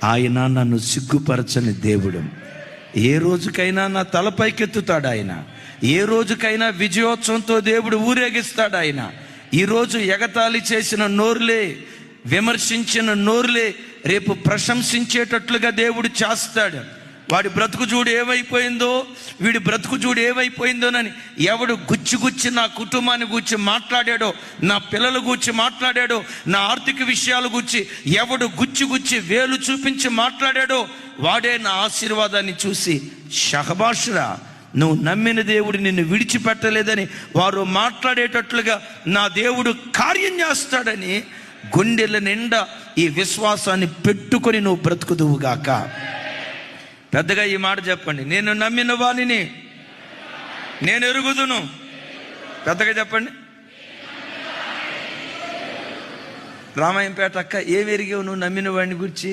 ఆయన నన్ను సిగ్గుపరచని దేవుడు. ఏ రోజుకైనా నా తలపైకెత్తుతాడు ఆయన. ఏ రోజుకైనా విజయోత్సవంతో దేవుడు ఊరేగిస్తాడు ఆయన. ఈరోజు ఎగతాళి చేసిన నోరులే, విమర్శించిన నోరులే రేపు ప్రశంసించేటట్లుగా దేవుడు చేస్తాడు. వాడి బ్రతుకు చూడు ఏమైపోయిందో, వీడి బ్రతుకు చూడు ఏమైపోయిందోనని ఎవడు గుచ్చి నా కుటుంబాన్ని గూర్చి మాట్లాడాడో, నా పిల్లల గూర్చి మాట్లాడాడో, నా ఆర్థిక విషయాల గూర్చి ఎవడు గుచ్చి వేలు చూపించి మాట్లాడాడో వాడే నా ఆశీర్వాదాన్ని చూసి షహబాషురా, నువ్వు నమ్మిన దేవుడు నిన్ను విడిచిపెట్టలేదని వారు మాట్లాడేటట్లుగా నా దేవుడు కార్యం చేస్తాడని గుండెల నిండా ఈ విశ్వాసాన్ని పెట్టుకొని నువ్వు బ్రతుకుదువుగాక. పెద్దగా ఈ మాట చెప్పండి, నేను నమ్మిన వాణిని నేను ఎరుగుదును. పెద్దగా చెప్పండి. రామాయంపేట అక్క, ఏమి ఎరిగావు నువ్వు నమ్మిన వాడిని గురించి?